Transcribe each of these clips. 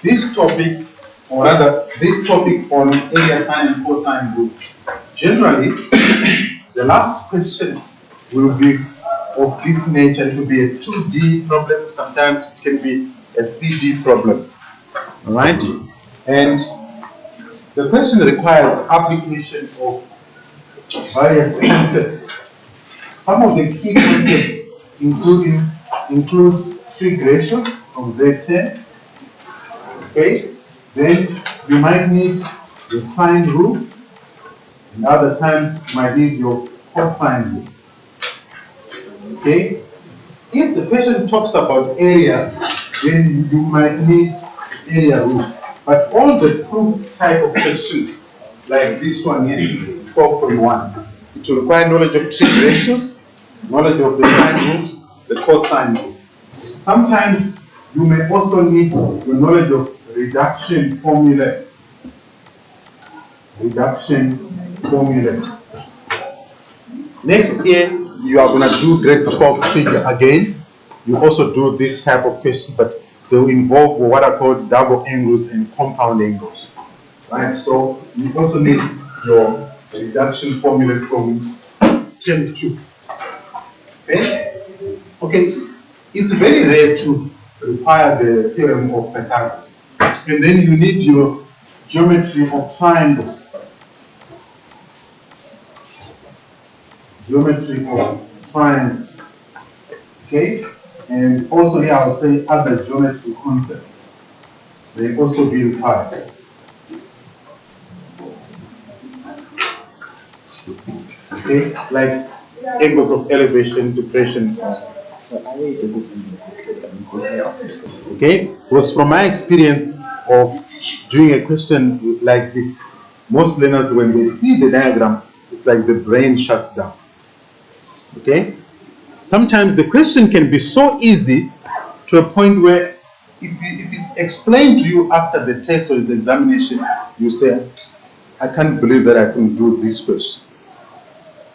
this topic, or rather this topic on area, sine and cosine rule. Generally, the last question will be of this nature. It will be a 2D problem. Sometimes it can be a 3D problem. All right? And the question requires application of various concepts. Some of the key concepts include trig ratios from grade 10. Okay? Then you might need the sine rule, and other times you might need your cosine rule. Okay? If the question talks about area, then you might need area rule. But all the proof type of questions, like this one here, 12.1, it will require knowledge of trig ratios, knowledge of the sine rule, the cosine rule. Sometimes you may also need the knowledge of reduction formula. Next year, you are going to do grade 12 trig again. You also do this type of question, but they will involve what are called double angles and compound angles. Right? So you also need your reduction formula from term 2. Okay? Okay. It's very rare to require the theorem of Pythagoras. And then you need your geometry of triangles. Okay? And also here I'll say other geometry concepts. They also be required. Okay? Like angles of elevation, depression, so on. Okay? Because from my experience of doing a question like this, most learners, when they see the diagram, it's like the brain shuts down. Okay? Sometimes the question can be so easy to a point where if it's explained to you after the test or the examination, you say, I can't believe that I can do this question.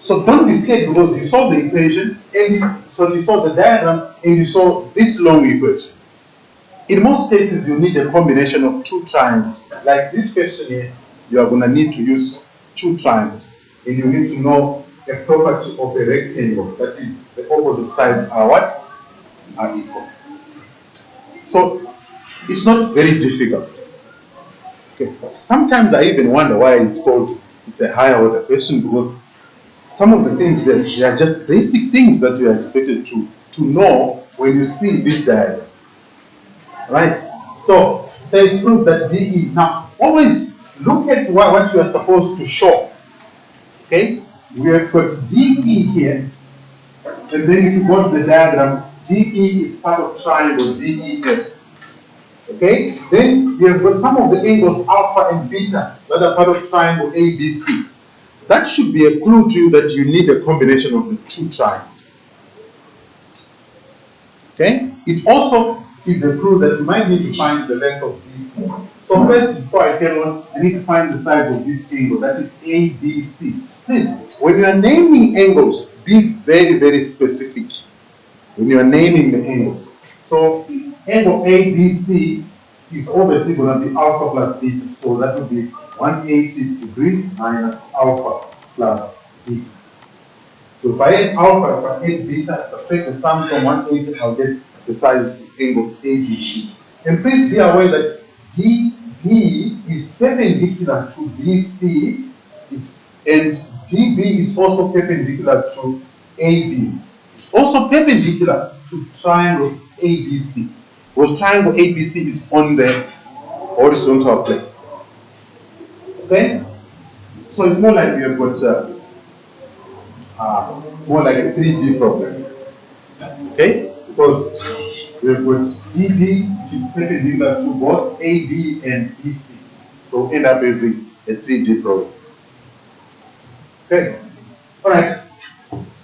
So don't be scared, because you saw the equation, and you saw the diagram, and you saw this long equation. In most cases, you need a combination of two triangles. Like this question here, you are going to need to use two triangles. And you need to know a property of a rectangle. That is, the opposite sides are what? Are equal. So it's not very difficult. Okay. Sometimes I even wonder why it's a higher order question, because some of the things that they are just basic things that you are expected to know when you see this diagram. Right? So it's proof that DE. Now, always look at what you are supposed to show. Okay? We have got DE here, and then if you go to the diagram, DE is part of triangle DEF. Okay? Then we have got some of the angles alpha and beta that are part of triangle ABC. That should be a clue to you that you need a combination of the two triangles. Okay? It also is a clue that you might need to find the length of BC. So first, before I carry on, I need to find the size of this angle. That is ABC. Please, when you are naming angles, be very, very specific when you are naming the angles. So angle ABC is obviously going to be alpha plus beta. So that would be 180 degrees minus alpha plus beta. So if I add alpha, if I add beta, subtract the sum from 180, I'll get the size of angle ABC. And please be aware that DB is perpendicular to BC, and DB is also perpendicular to AB. It's also perpendicular to triangle ABC, because triangle ABC is on the horizontal plane. Okay? So it's more like we have got more like a 3D problem. Okay? Because we have got DB, which is perpendicular to both AB and BC. So we end up having a 3D problem. Okay? Alright.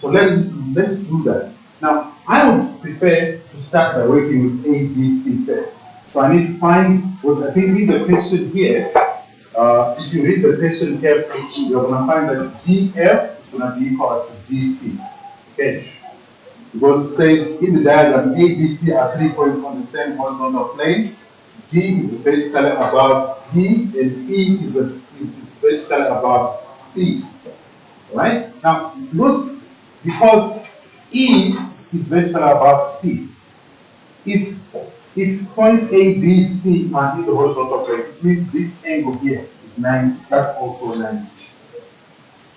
So let's do that. Now, I would prefer to start by working with ABC first. So I need to find, because I think in the question here, if you read the question carefully, you're going to find that DF is going to be equal to DC. Okay? Because it says in the diagram, ABC are 3 points on the same horizontal plane. D is vertically above B, and E is vertically above C. Right? Now, notice because E is vertically above C, if points A, B, C are in the horizontal plane, it means this angle here is 90. That's also 90.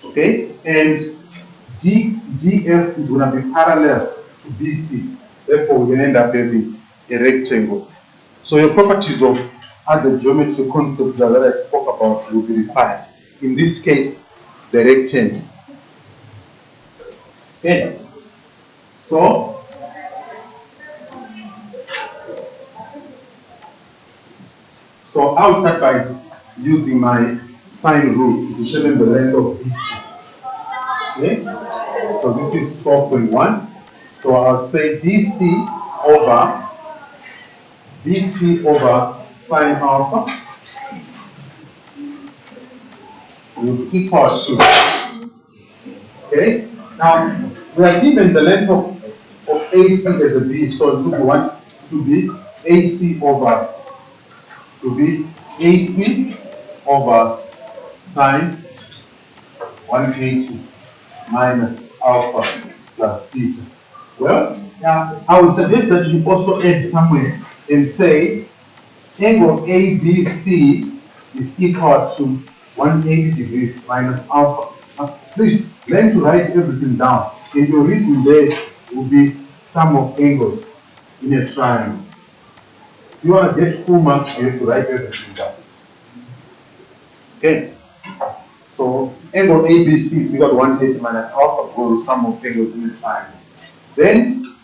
Okay? And DF is going to be parallel to BC. Therefore, we end up having a rectangle. So your properties of other geometric concepts that I spoke about will be required. In this case, the rectangle. Okay. So I'll start by using my sine rule to determine the length of BC. Okay. So this is 12.1. So I'll say BC over sine alpha will equal to, okay? Now, we are given the length of AC as a B, so it would be what? To be AC over sine 180 minus alpha plus beta. Well, now I would suggest that you also add somewhere and say angle ABC is equal to 180 degrees minus alpha. Now, please learn to write everything down. And your reason there will be sum of angles in a triangle. If you want to get full marks, you have to write everything down. Okay. So angle ABC is equal to 180 minus alpha, or sum of angles in a triangle. Then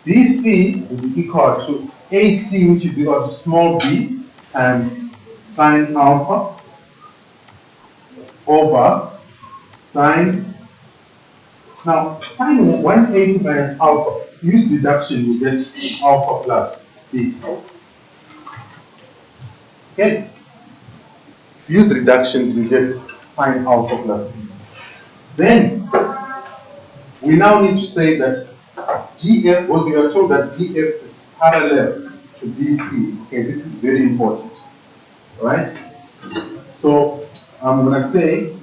BC will be equal to AC, which is equal to small b times sine alpha over sine. Now, sine 180 minus alpha, use reduction, you get alpha plus beta. Okay? If you use reductions, you get sine alpha plus beta. Then, we now need to say that GF, was we are told that GF is parallel to BC. Okay, this is very important. Right? So I'm going to say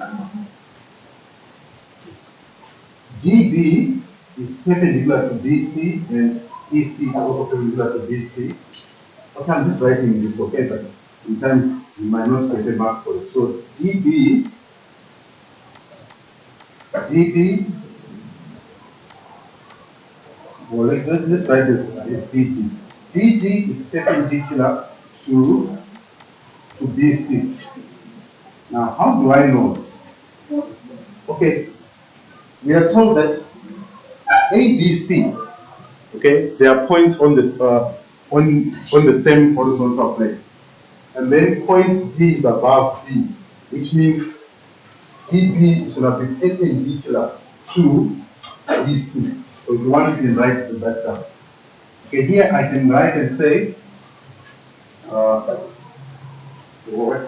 GB is perpendicular to BC and EC is also perpendicular to BC. Okay, I'm just writing this, okay, but sometimes you might not get a mark for it. So DB, well, let's write this as DG. DG is perpendicular to BC. Now, how do I know? Okay, we are told that ABC, okay, there are points on this on the same horizontal plane, and then point D is above B, which means DB is going to be perpendicular to BC. So if you want, you can write that down. Okay, here I can write and say, what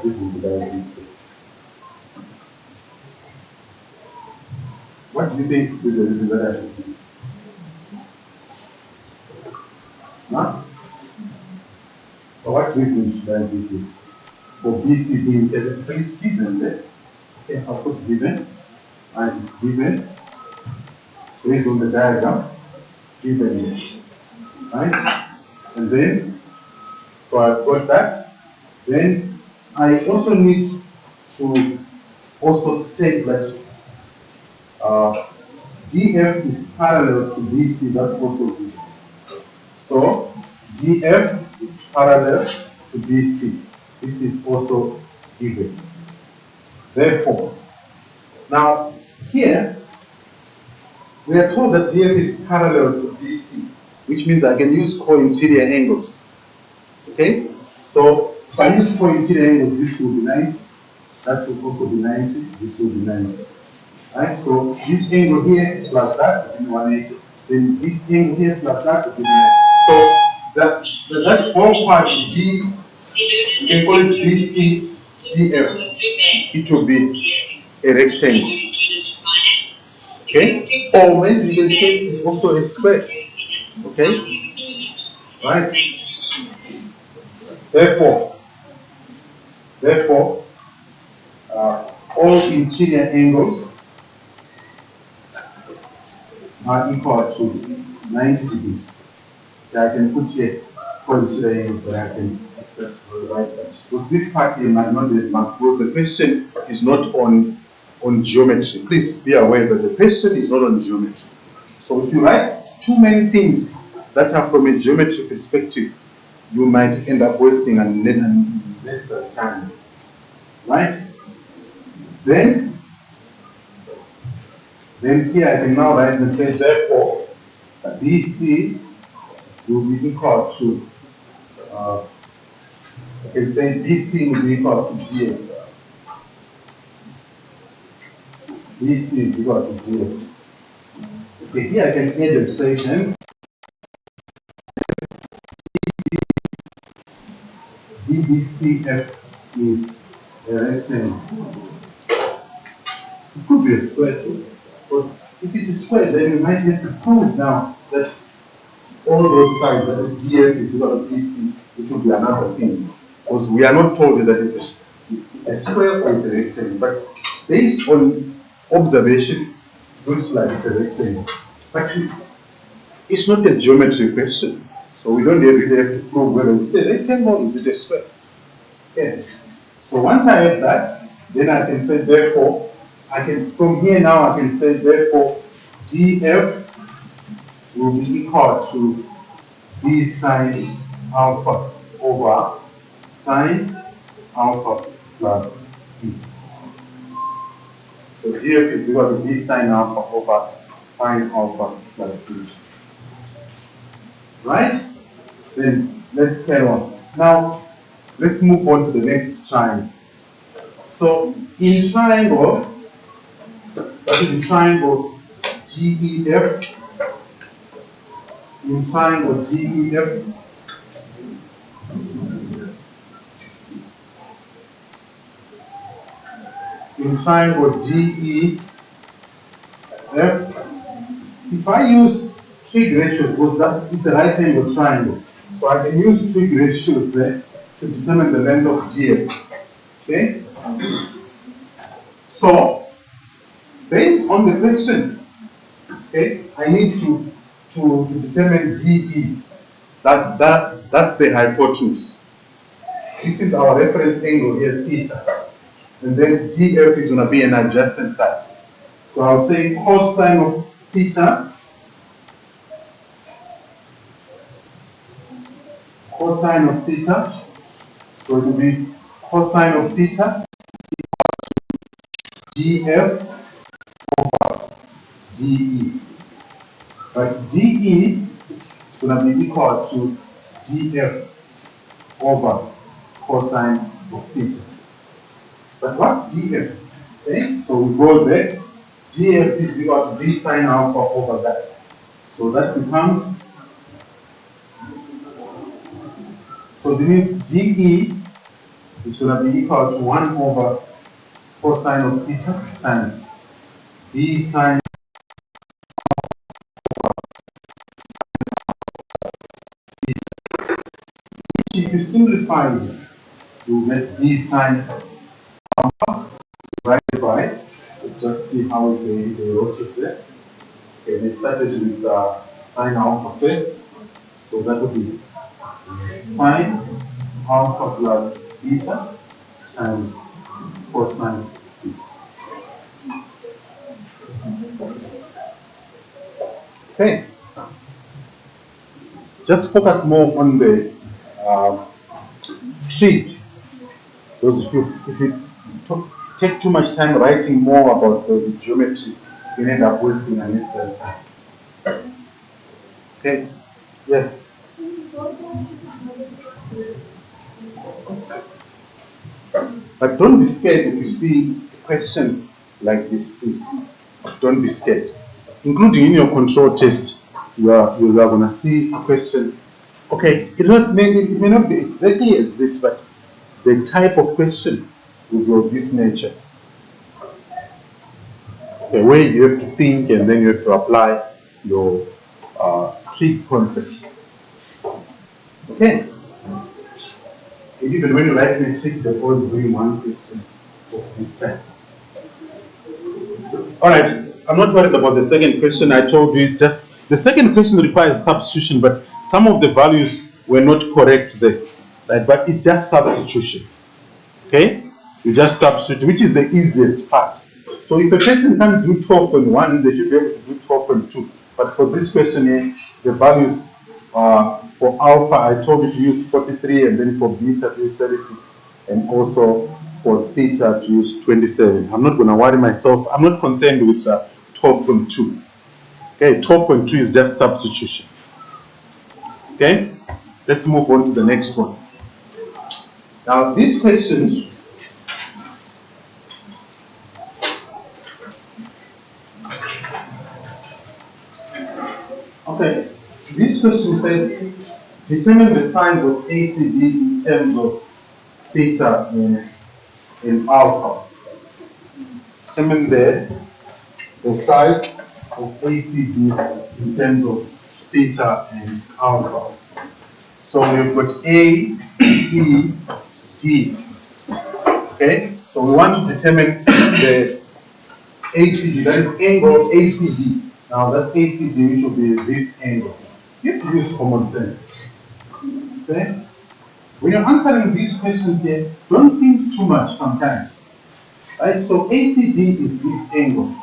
is it? What do you think is the reason that I should do? Huh? For what reason should I do this? For BC being please given there. Okay, I'll put given. And it's given. Based on the diagram, it's given here. Right? And then, so I've got that. Then I also need to also state that DF is parallel to BC, that's also given. So DF is parallel to BC. This is also given. Therefore, now here we are told that DF is parallel to BC, which means I can use co-interior angles. Okay? So if I use co-interior angles, this will be 90, that will also be 90, this will be 90. Right? So this angle here plus that will be 180. Then this angle here plus that will be 90. So that whole part D, you can call it BC DF. It will be a rectangle. Okay? Or maybe you can say it's also a square. Okay? Right? Therefore, therefore, all interior angles are equal to 90 degrees. I can put here interior angles, but I can just write that. Because this part here might not be marked, because the question is not on geometry. Please be aware that the question is not on geometry. So if you write too many things that are from a geometry perspective, you might end up wasting and less time. Right? Then here I can now write and say, therefore, BC will be equal to, I can say BC will be equal to GF. BC is equal to GF. Okay, here I can add a statement. DBCF is a rectangle. It could be a square too. Because if it's a square, then you might have to prove now that all those sides, that is DF is equal to BC, it would be another thing. Because we are not told that it's a square or it's a rectangle. But based on observation, it looks like it's a rectangle. But it's not a geometry question. So we don't really have to prove whether it's a rectangle or is it a square. Okay. So once I have that, then I can say therefore, from here now I can say therefore DF will be equal to B sine alpha over sine alpha plus B. So DF is equal to B sine alpha over sine alpha plus B. Right? Then let's carry on. Now let's move on to the next triangle. So in triangle, that is in triangle GEF, in triangle GEF, in triangle GEF, if I use trig ratios, because it's a right angle triangle, so I can use trig ratios there to determine the length of GF. Okay? So, based on the question, okay, I need to determine DE. That's the hypotenuse. This is our reference angle here, theta. And then DF is going to be an adjacent side. So I'll say cosine of theta, cosine of theta, so it will be cosine of theta, DF over DE. But DE is going to be equal to DF over cosine of theta. But what's DF? Okay, so we go there. DF is equal to D sine alpha over that. So that becomes, so this means DE is going to be equal to 1 over cosine of theta times D sine. If you simplify this, you get D sine alpha divided by, let's just see how they wrote it there. Okay, they started with sine alpha first, so that would be sine alpha plus beta times cosine theta. Okay, just focus more on the trig. Because if you take too much time writing more about the geometry, you end up wasting unnecessary time. Okay, yes. But don't be scared if you see a question like this, please. Don't be scared. Including in your control test, you are going to see a question. Okay, it may not be exactly as this, but the type of question will be of this nature. Okay, where you have to think and then you have to apply your trig concepts. Okay. And even when you write metric, they're always doing one question of this type. All right, I'm not worried about the second question. I told you it's just the second question requires substitution, but some of the values were not correct there, right? But it's just substitution. Okay, you just substitute, which is the easiest part. So if a person can do 12.1, they should be able to do 12.2. But for this question here, the values for alpha, I told you to use 43, and then for beta to use 36, and also for theta to use 27. I'm not going to worry myself. I'm not concerned with 12.2. Okay, 12.2 is just substitution. Okay, let's move on to the next one. Now, this question, okay, this question says determine the signs of ACD in terms of theta and alpha. Determine the size of ACD in terms of theta and alpha. So we've got A, C, D. Okay, so we want to determine the ACD, that is angle of ACD. Now that's ACD, which will be this angle. You have to use common sense. Okay? When you're answering these questions here, don't think too much sometimes. Right? So ACD is this angle.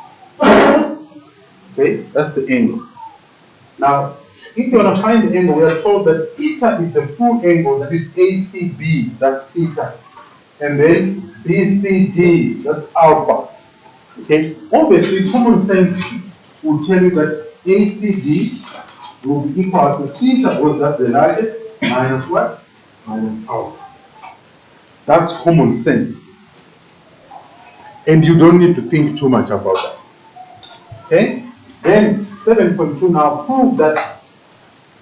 Okay, that's the angle. Now, if you want to find the angle, we are told that theta is the full angle, that is ACB, that's theta. And then BCD, that's alpha. Okay, obviously common sense will tell you that ACD will be equal to theta, because that's the largest, minus what? Minus alpha. That's common sense. And you don't need to think too much about that. Okay? Then 7.2 now prove that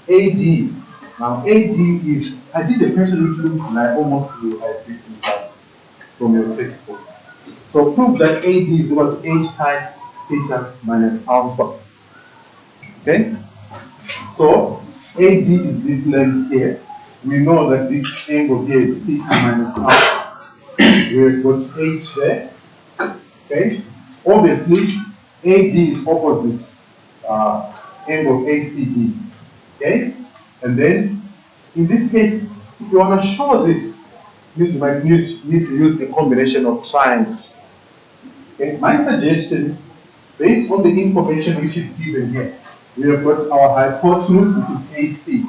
AD. Now AD is, I did a question which looks like almost like this in class from your textbook. So prove that AD is equal to H sine theta minus alpha. Okay? So AD is this length here. We know that this angle here is theta minus alpha. We've got H there. Okay? Obviously, AD is opposite angle ACD. Okay? And then, in this case, if you want to show this, you might need to use a combination of triangles. Okay? My suggestion, based on the information which is given here, we have got our hypotenuse, which is AC.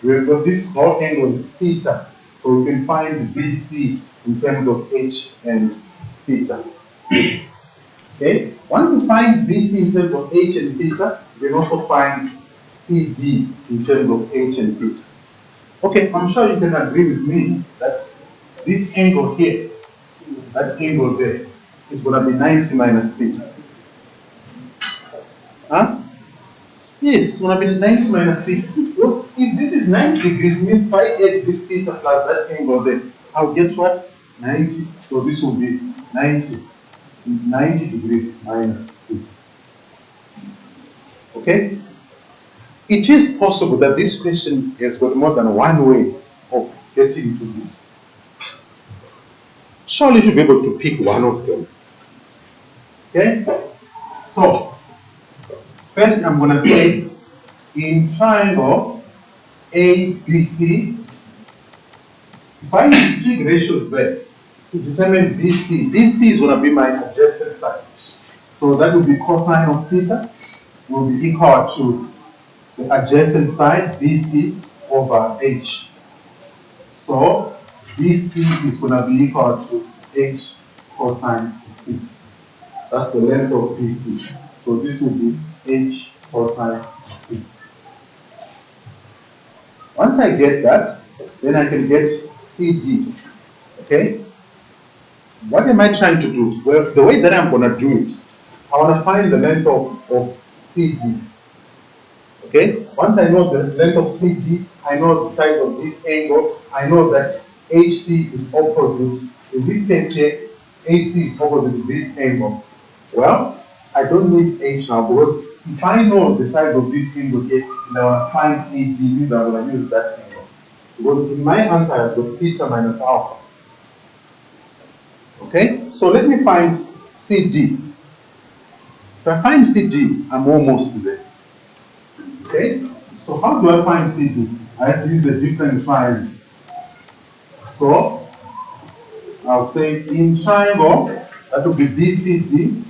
We have got this whole angle is theta. So we can find BC in terms of H and theta. Okay? Once you find BC in terms of H and theta, you can also find CD in terms of H and theta. Okay, I'm sure you can agree with me that this angle here, that angle there, is going to be 90 minus theta. Huh? Yes, it's going to be 90 minus theta. Well, if this is 90 degrees, means if I add this theta plus that angle there, I'll get what? 90. So this will be 90 degrees minus theta. Okay? It is possible that this question has got more than one way of getting to this. Surely you should be able to pick one of them. Okay? So, first I'm going to say in triangle ABC, if I use trig ratios there to determine BC, BC is going to be my adjacent side. So that will be cosine of theta will be equal to the adjacent side BC over H. So BC is going to be equal to H cosine of theta. That's the length of BC. So this will be H cosine of theta. Once I get that, then I can get CD. Okay? What am I trying to do? Well, the way that I'm going to do it, I want to find the length of CD. Okay? Once I know the length of CD, I know the size of this angle, I know that HC is opposite. In this case here, AC is opposite to this angle. Well, I don't need H now because if I know the size of this angle here and I want to find AD, means I'm going to use that angle. Because in my answer, I've got theta minus alpha. Okay, so let me find CD. If I find CD, I'm almost there. Okay, so how do I find CD? I have to use a different triangle. So I'll say in triangle, that will be BCD.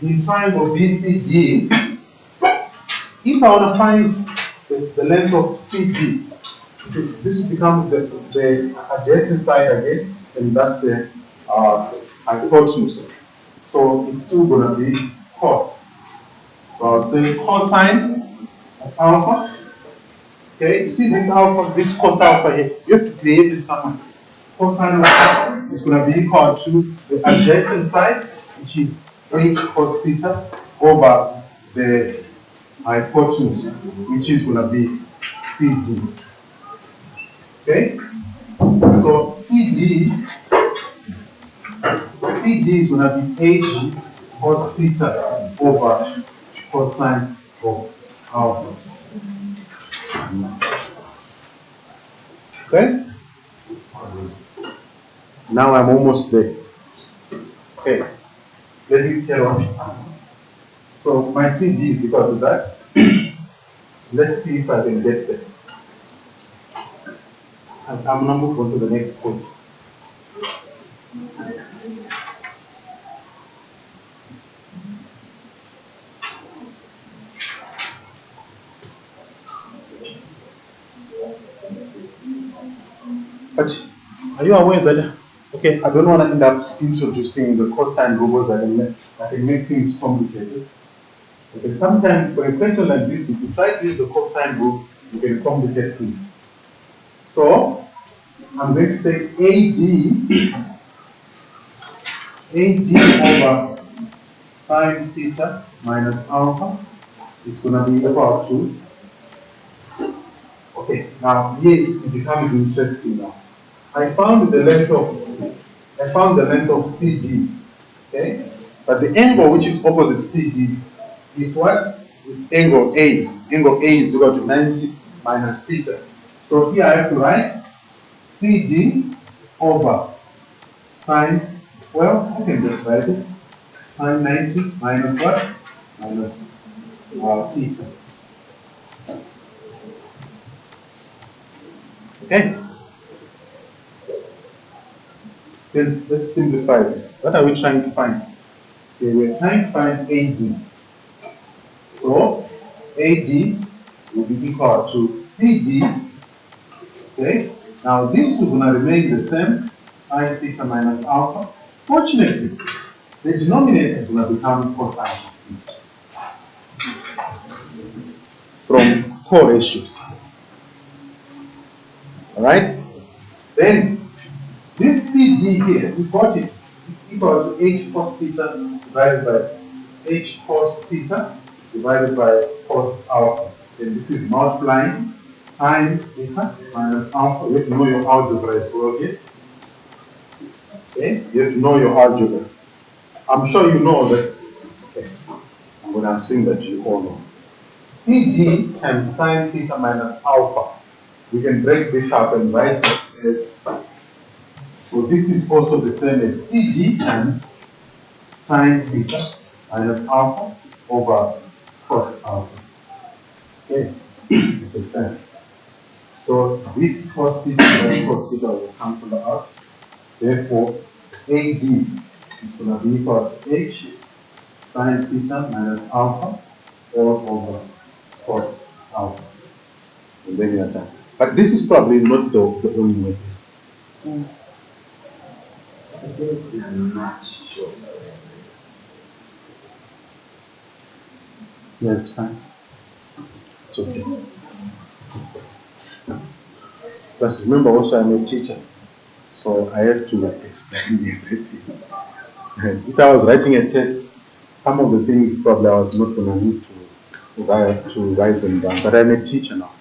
In triangle BCD, if I want to find the length of CD, this becomes the adjacent side again, and that's the hypotenuse. So it's still going to be cos. So I'll say cosine of alpha. Okay, you see this alpha, this cos alpha here, you have to create this somewhere. Cosine of alpha is going to be equal to the adjacent side, which is h cos theta, over the hypotenuse, which is going to be CD. Okay, so CD is going to be h cos theta over cosine of alpha. Okay, now I'm almost there. Okay, let me carry on. So my CD is equal to that. Let's see if I can get there. I'm going to move on to the next page. But are you aware that, okay, I don't want to end up introducing the cosine rules that can make things complicated. Okay, sometimes for a question like this, if you try to use the cosine rule, you can complicate things. So I'm going to say AD over sine theta minus alpha is going to be equal to, okay, now here it becomes interesting now. I found the length of CD, okay? But the angle which is opposite CD is what? It's angle A. Angle A is equal to 90 minus theta. So here I have to write CD over sine, well, I can just write it. Sine 90 minus what? Minus theta. Okay? Then let's simplify this. What are we trying to find? Okay, we're trying to find AD. So AD will be equal to CD. Okay? Now this is going to remain the same, sine theta minus alpha. Fortunately, the denominator is going to become cosine from co-ratios. Alright? Then this CD here, we got it. It's equal to h cos theta divided by h cos theta divided by cos alpha. Then this is multiplying sine theta minus alpha. You have to know your algebra as well here. Okay? You have to know your algebra. I'm sure you know that. Okay. I'm going to assume that you all know. CD times sine theta minus alpha. We can break this up and write it as, so this is also the same as CD times sine theta minus alpha over cos alpha. Okay, it's the same. So this cos theta and cos theta will cancel out. Therefore, AD is going to be equal to H sine theta minus alpha all over cos alpha. And then you are done. But this is probably not the only way. I'm not sure. Yeah, it's fine. It's okay. But remember also I'm a teacher, so I have to explain everything. If I was writing a test, some of the things probably I was not going to need to write them down. But I'm a teacher now,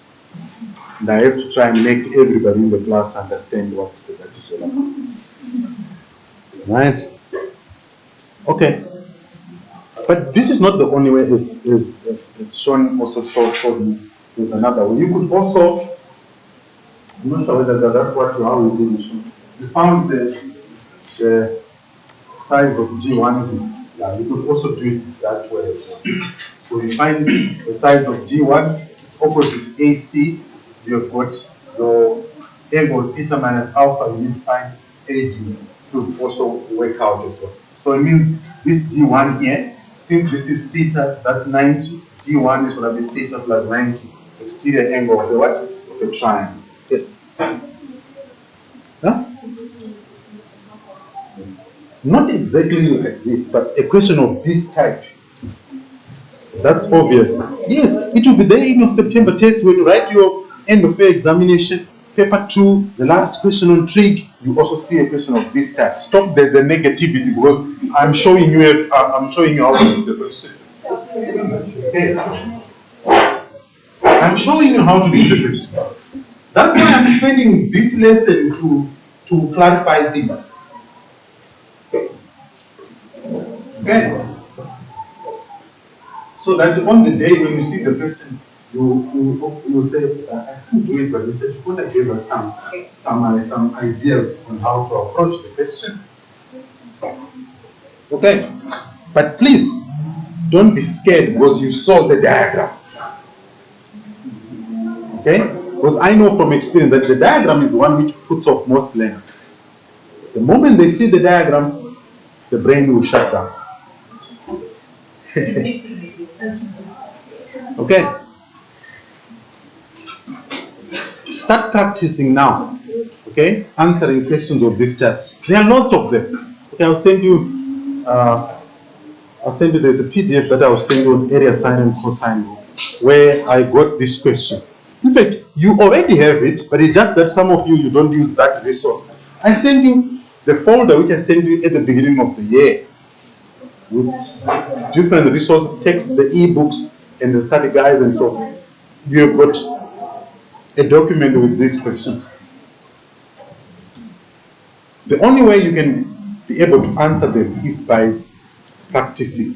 and I have to try and make everybody in the class understand what that is all about. Right? Okay. But this is not the only way. It's shown also showed me There's another one. You could also, I'm not sure whether that's how we did it. You found the size of G1 is, yeah, you could also do it that way as well. So you find the size of G1, it's opposite AC, you've got your angle theta minus alpha, you need to find AD to also work out as well. So it means this D1 here, since this is theta, that's 90, D1 is going to be theta plus 90, exterior angle of the what? Of a triangle. Yes? Huh? Not exactly like this, but a question of this type. That's obvious. Yes, it will be there in your September test when you write your end of year examination. Paper 2, the last question on trig, you also see a question of this type. Stop the negativity because I'm showing you how to do the question. Okay. I'm showing you how to do the question. That's why I'm spending this lesson to clarify things. Okay. So that on the day when you see the person, you say, I can't do it, but you said, you gave us some ideas on how to approach the question. Okay, but please don't be scared because you saw the diagram. Okay, because I know from experience that the diagram is the one which puts off most learners. The moment they see the diagram, the brain will shut down. Okay. Start practicing now. Okay, answering questions of this type. There are lots of them. Okay, I'll send you. There's a PDF that I'll send you on area sine and cosine rule, where I got this question. In fact, you already have it, but it's just that some of you don't use that resource. I send you the folder which I sent you at the beginning of the year with different resources, text, the ebooks, and the study guides, and so on. You have got a document with these questions. The only way you can be able to answer them is by practicing.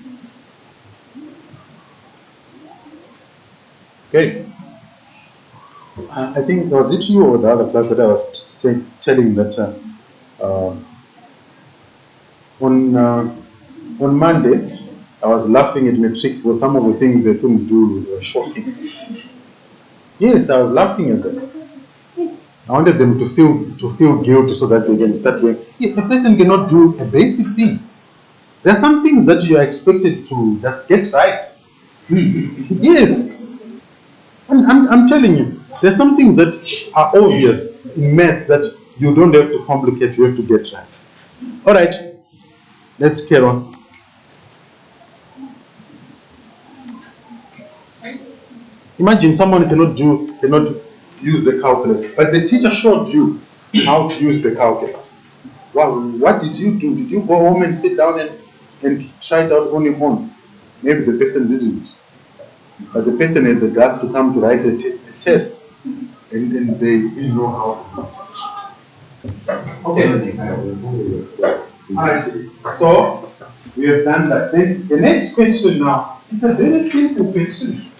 Okay. I think, was it you or the other class that I was telling that on Monday I was laughing at matrix for some of the things they couldn't do. They were shocking. Yes, I was laughing at them. I wanted them to feel guilty so that they can start doing. If a person cannot do a basic thing, there are some things that you are expected to just get right. Yes, I'm telling you, there's some things that are obvious in maths that you don't have to complicate, you have to get right. All right, let's carry on. Imagine someone cannot use the calculator, but the teacher showed you how to use the calculator. Well, what did you do? Did you go home and sit down and try it out on your own? Maybe the person didn't, but the person had the guts to come to write a test, and they didn't know how. Okay. Alright, so we have done that. Then the next question now, it's a very simple question.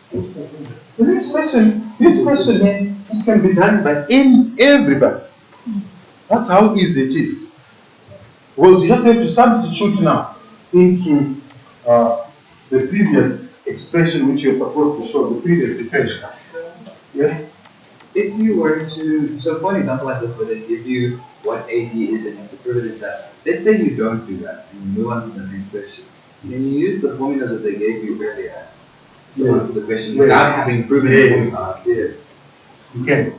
The next question, this question, it can be done by everybody. That's how easy it is. Because you just have to substitute now into the previous expression which you're supposed to show, the previous equation. Yes? If you were to, so for an example like this, where they give you what AD is and you have to prove it is that, let's say you don't do that and you move on to the next question. Then you use the formula that they gave you earlier to answer the question without having proven it. Yes. You can.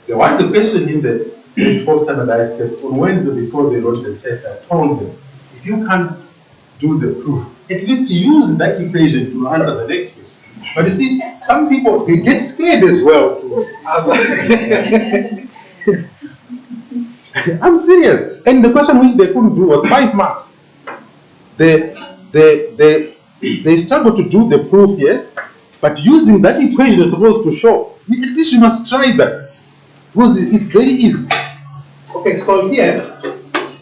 There was a question in the 12 standardized test on Wednesday before they wrote the test. I told them, if you can't do the proof, at least use that equation to answer the next question. But you see, some people, they get scared as well to answer. I'm serious. And the question which they couldn't do was 5 marks. They struggle to do the proof, yes, but using that equation you're supposed to show, at least you must try that. Because it's very easy. Okay, so here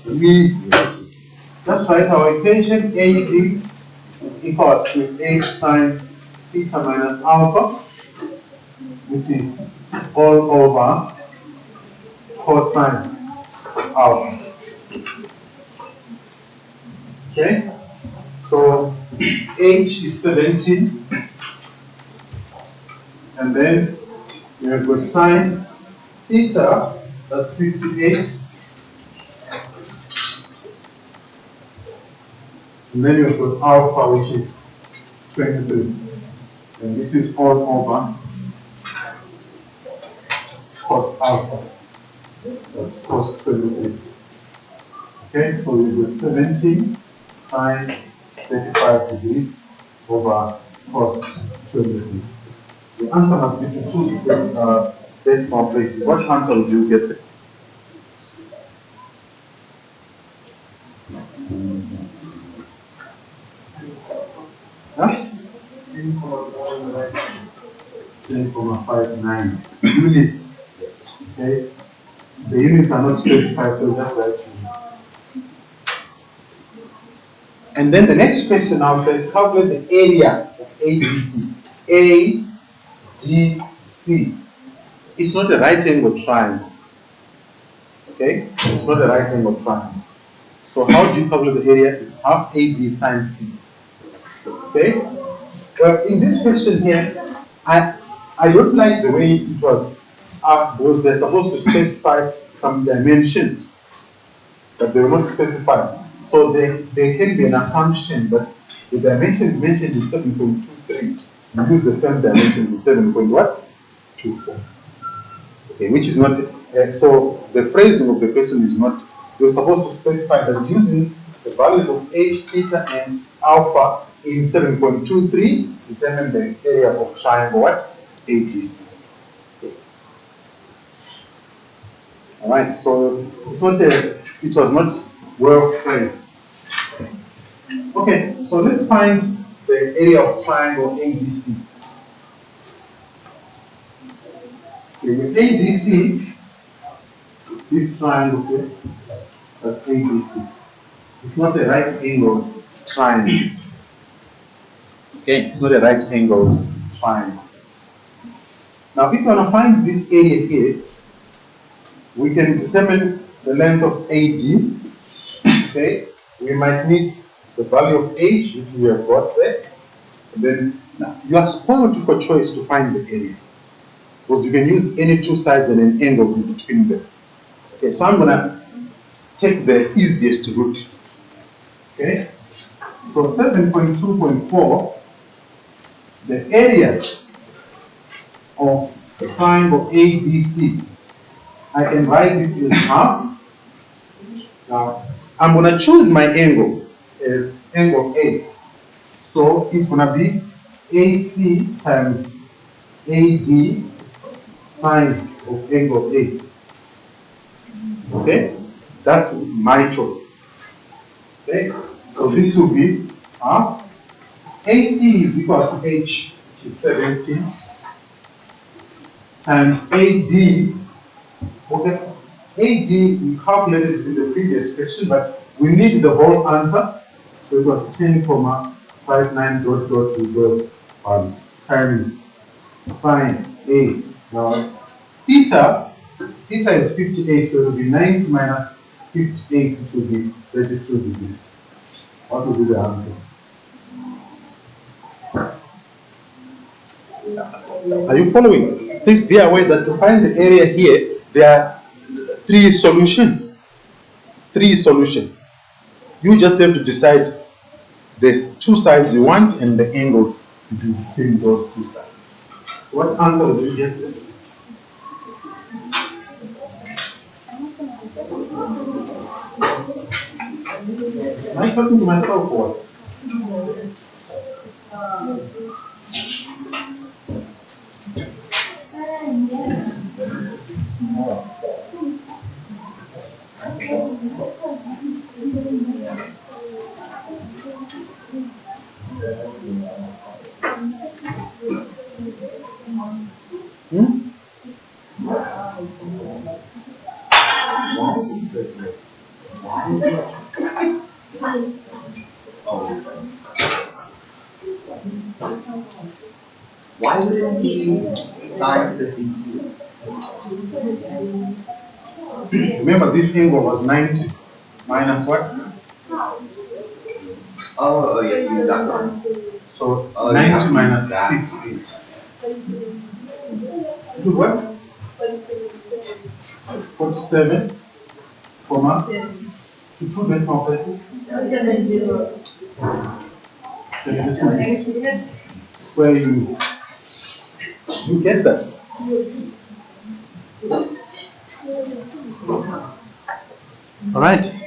we just write our equation AD is equal to h sine theta minus alpha, which is all over cosine alpha. Okay? So h is 17, and then you have got sine theta, that's 58, and then you have got alpha, which is 23. And this is all over cos alpha, that's cos 23. Okay, so we got 17 sine 35 degrees over cos 23. The answer must be to two different decimal places. What answer would you get there? Huh? 10,59 units. Okay, the units are not specified, so just write units. And then the next question now says calculate the area of ABC. ADC. It's not a right angle triangle. Okay? It's not a right angle triangle. So how do you calculate the area? It's half AB sine C. Okay? Well, in this question here, I don't like the way it was asked because they're supposed to specify some dimensions, but they were not specified. So there can be an assumption that the dimensions mentioned in 7.23, you use the same dimensions in 7.24. Okay, which is not, so the phrasing of the question is not, you're supposed to specify that using the values of h, theta, and alpha in 7.23, determine the area of triangle what? ADC. Okay. All right, so it's not it was not well phrased. Okay, so let's find the area of triangle ADC. Okay, with ADC, this triangle here, that's ADC. It's not a right angled triangle. Okay, it's not a right angled triangle. Now, if you want to find this area here, we can determine the length of AD. Okay, we might need the value of H, which we have got there. And then now, you are spoiled for choice to find the area, because you can use any two sides and an angle in between them. Okay, so I'm gonna take the easiest route. Okay, so 7.2.4, the area of the triangle ADC, I can write this as half. Now, I'm going to choose my angle as angle A. So it's going to be AC times AD sine of angle A. Okay? That's my choice. Okay? So this will be half. AC is equal to H, which is 70, times AD. Okay, AD we calculated in the previous question, but we need the whole answer. So it was 10,59 dot dot we got times sine A. Now theta is 58, so it will be 90 minus 58, which will be 32 degrees. What will be the answer? Are you following? Please be aware that to find the area here, there are three solutions. Three solutions. You just have to decide there's two sides you want and the angle between those two sides. What answer would you get? Am I talking to myself or what? Hmm? 18 sine 32. Remember, this angle was 90 minus what? Oh, yeah, use that one. So Oh, 90 yeah, minus that. 58. It would what? 47, comma, to two decimal places. Then this one is square unit. You get that? All right.